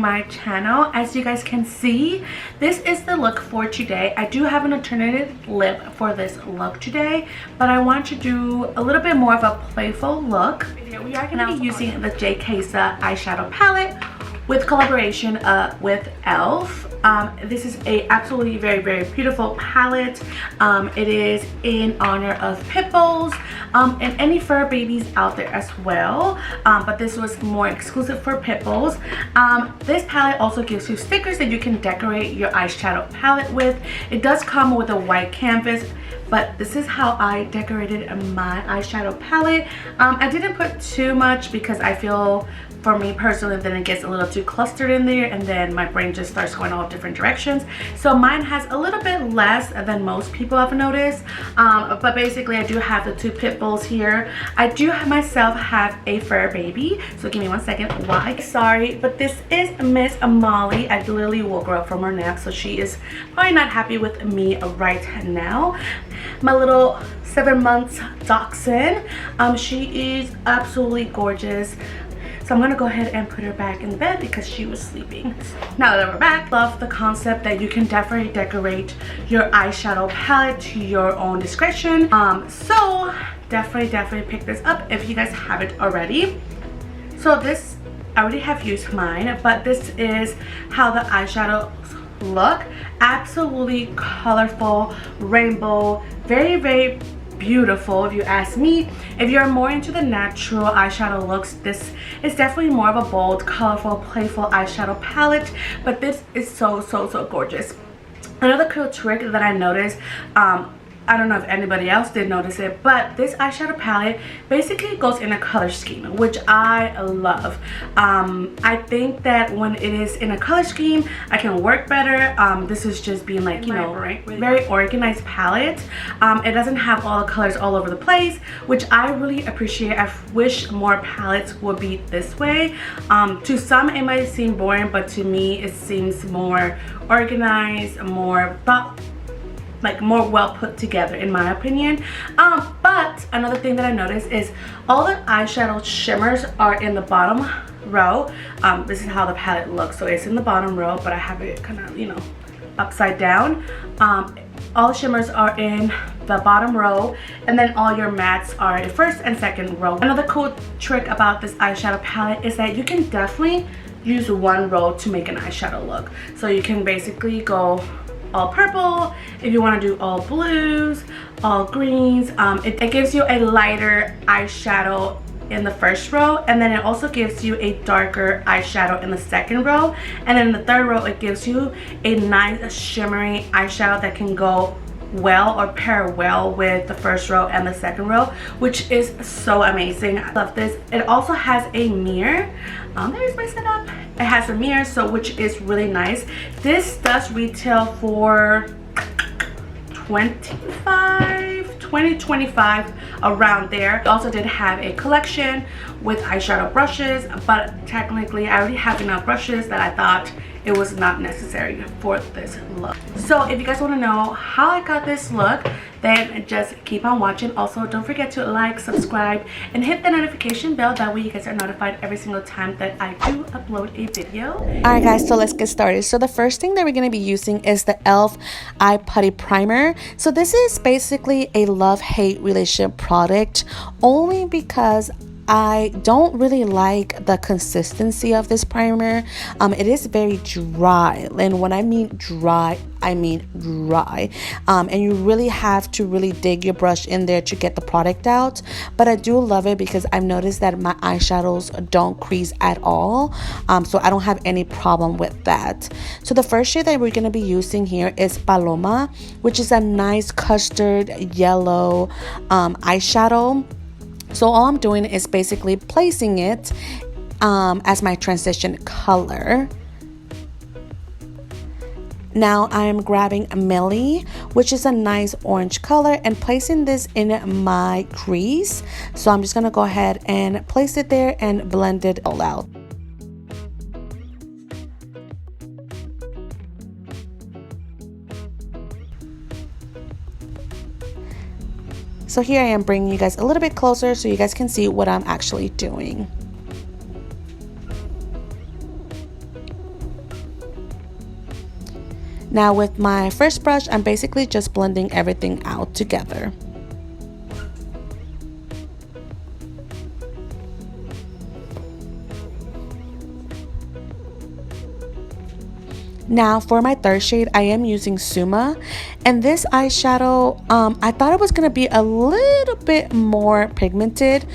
my channel. As you guys can see, this is the look for today. I do have an alternative lip for this look today, but I want to do a little bit more of a playful look. We are going to be using the Jkissa eyeshadow palette with collaboration with E.L.F. This is a absolutely very beautiful palette. It is in honor of pitbulls and any fur babies out there as well, but this was more exclusive for pitbulls. This palette also gives you stickers that you can decorate your eyeshadow palette with. It does come with a white canvas, but this is how I decorated my eyeshadow palette. I didn't put too much because I feel, for me personally, then it gets a little too clustered in there and then my brain just starts going all different directions. So mine has a little bit less than most people have noticed, but basically I do have the two pit bulls here. I do myself have a fur baby, so give me 1 second. Why? Sorry, but this is Miss Molly. I literally woke her up from her nap, so she is probably not happy with me right now. My little 7 months dachshund, she is absolutely gorgeous. So I'm gonna go ahead and put her back in the bed because she was sleeping. Now that we're back, love the concept that you can definitely decorate your eyeshadow palette to your own discretion. So definitely pick this up if you guys haven't already. So this, I already have used mine, but this is how the eyeshadows look. Absolutely colorful, rainbow, very beautiful if you ask me. If you're more into the natural eyeshadow looks, this is definitely more of a bold, colorful, playful eyeshadow palette, but this is so gorgeous. Another cool trick that I noticed, I don't know if anybody else did notice it, but this eyeshadow palette basically goes in a color scheme, which I love. I think that when it is in a color scheme, I can work better. This is just being like, you know, very organized palette. It doesn't have all the colors all over the place, which I really appreciate. I wish more palettes would be this way. To some it might seem boring, but to me it seems more organized, more more well put together in my opinion. But another thing that I noticed is all the eyeshadow shimmers are in the bottom row. This is how the palette looks, so it's in the bottom row, but I have it kind of, you know, upside down. All the shimmers are in the bottom row, and then all your mattes are in first and second row. Another cool trick about this eyeshadow palette is that you can definitely use one row to make an eyeshadow look. So you can basically go all purple, if you want to do all blues, all greens. It gives you a lighter eyeshadow in the first row, and then it also gives you a darker eyeshadow in the second row, and then in the third row it gives you a nice shimmery eyeshadow that can go well or pair well with the first row and the second row, which is so amazing. I love this. It also has a mirror. There's my setup. It has a mirror, so which is really nice. This does retail for $25 around there. I also did have a collection with eyeshadow brushes, but technically I already have enough brushes that I thought it was not necessary for this look. So if you guys want to know how I got this look, then just keep on watching. Also, don't forget to like, subscribe, and hit the notification bell. That way you guys are notified every single time that I do upload a video. Alright guys, so let's get started. So the first thing that we're going to be using is the E.L.F. Eye Putty Primer. So this is basically a love-hate relationship product, only because I don't really like the consistency of this primer. It is very dry, and when I mean dry, I mean dry. And you really have to really dig your brush in there to get the product out. But I do love it because I've noticed that my eyeshadows don't crease at all. So I don't have any problem with that. So the first shade that we're going to be using here is Paloma, which is a nice custard yellow eyeshadow. So all I'm doing is basically placing it as my transition color. Now I'm grabbing Millie, which is a nice orange color, and placing this in my crease. So I'm just going to go ahead and place it there and blend it all out. So here I am bringing you guys a little bit closer so you guys can see what I'm actually doing. Now with my first brush, I'm basically just blending everything out together. Now for my third shade, I am using Zuma, and this eyeshadow, I thought it was going to be a little bit more pigmented.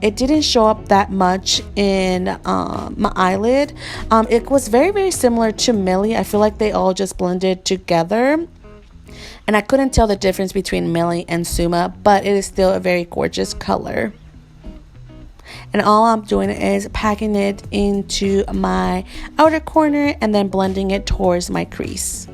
It didn't show up that much in my eyelid. It was very similar to Millie. I feel like they all just blended together, and I couldn't tell the difference between Millie and Zuma, but it is still a very gorgeous color. And all I'm doing is packing it into my outer corner and then blending it towards my crease.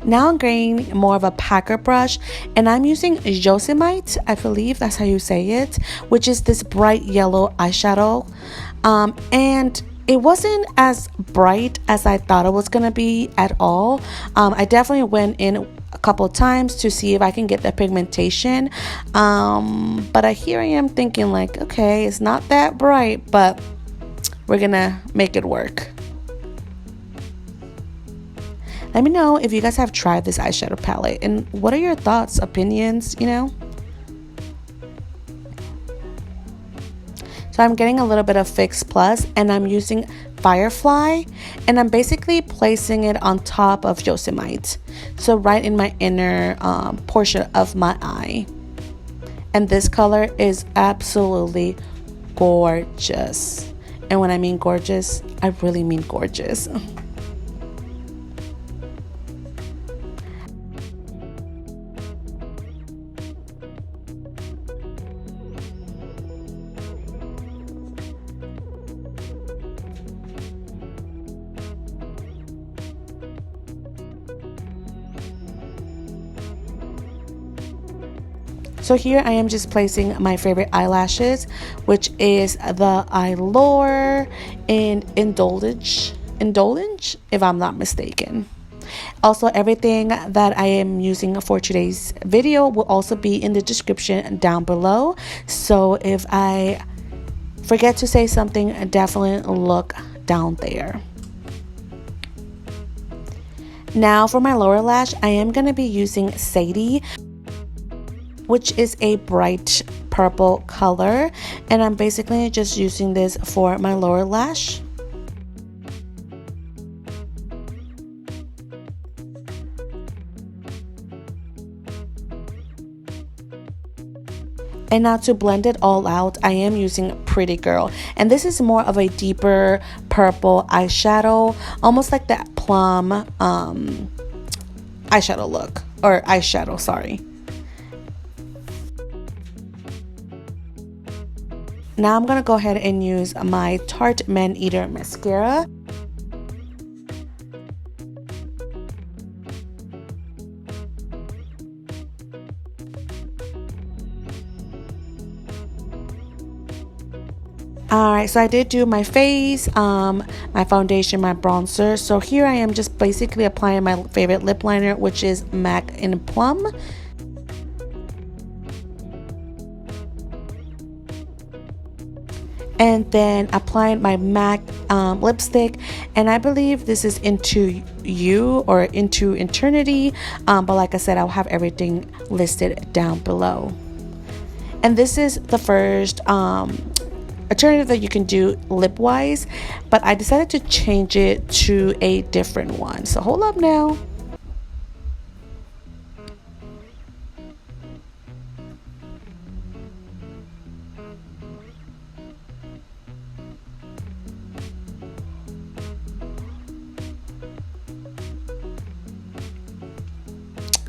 Now I'm getting more of a packer brush, and I'm using Yosemite, I believe that's how you say it, which is this bright yellow eyeshadow. And it wasn't as bright as I thought it was gonna be at all. I definitely went in a couple of times to see if I can get the pigmentation, but here I am thinking like, okay, it's not that bright, but we're gonna make it work. Let me know if you guys have tried this eyeshadow palette and what are your thoughts, opinions, you know. So I'm getting a little bit of Fix Plus, and I'm using Firefly, and I'm basically placing it on top of Yosemite, so right in my inner portion of my eye. And this color is absolutely gorgeous, and when I mean gorgeous, I really mean gorgeous. So here I am just placing my favorite eyelashes, which is the Allure in Indulgence, if I'm not mistaken. Also, everything that I am using for today's video will also be in the description down below. So if I forget to say something, definitely look down there. Now for my lower lash, I am going to be using Sadie, which is a bright purple color, and I'm basically just using this for my lower lash. And now to blend it all out, I am using Pretty Girl, and this is more of a deeper purple eyeshadow, almost like that plum eyeshadow look, or eyeshadow, sorry. Now I'm gonna go ahead and use my Tarte Maneater mascara. Alright, so I did do my face, my foundation, my bronzer. So here I am just basically applying my favorite lip liner, which is MAC in Plum. And then applying my MAC lipstick, and I believe this is Into You or Into Eternity, but like I said, I'll have everything listed down below. And this is the first alternative that you can do lip wise, but I decided to change it to a different one, so hold up now.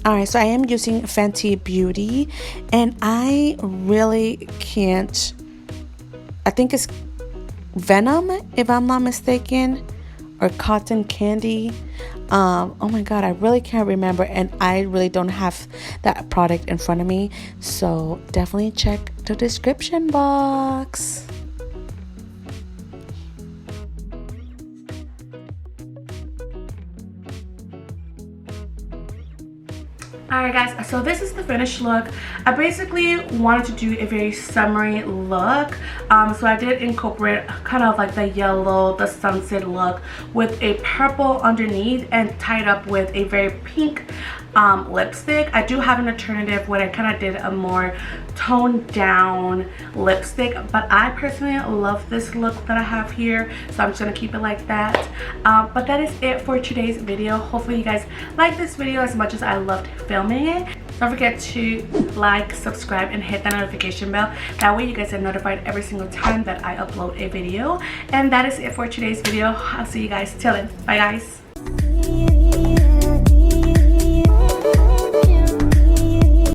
Alright, so I am using Fenty Beauty, and I really can't, I think it's Venum, if I'm not mistaken, or Cotton Candy. Oh my god, I really can't remember, and I really don't have that product in front of me, so definitely check the description box. Alright guys, so this is the finished look. I basically wanted to do a very summery look. So I did incorporate kind of like the yellow, the sunset look with a purple underneath and tied up with a very pink lipstick. I do have an alternative where I kind of did a more toned down lipstick, but I personally love this look that I have here, so I'm just gonna keep it like that. But that is it for today's video. Hopefully you guys like this video as much as I loved filming it. Don't forget to like, subscribe, and hit that notification bell. That way you guys are notified every single time that I upload a video. And that is it for today's video. I'll see you guys till then. Bye guys.